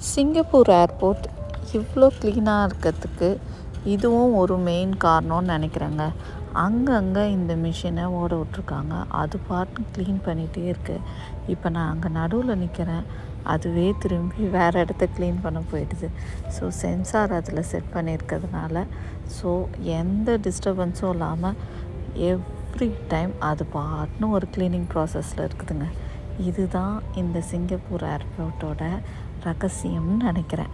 Singapore airport இவ்வளோ க்ளீனாக இருக்கிறதுக்கு இதுவும் ஒரு மெயின் காரணம்னு நினைக்கிறேங்க. அங்கங்கே இந்த மிஷினை ஓட விட்ருக்காங்க. அது பாட்டு க்ளீன் பண்ணிகிட்டே இருக்குது. இப்போ நான் அங்கே நடுவில் நிற்கிறேன், அதுவே திரும்பி வேறு இடத்த க்ளீன் பண்ண போயிடுது. ஸோ சென்சார் அதில் செட் பண்ணியிருக்கிறதுனால ஸோ எந்த டிஸ்டர்பன்ஸும் இல்லாமல் எவ்ரி டைம் அது பாட்டுன்னு ஒரு க்ளீனிங் ப்ராசஸில் இருக்குதுங்க. இதுதான் இந்த சிங்கப்பூர் ஏர்போர்ட்டோட ரகசியம்னு நினைக்கிறேன்.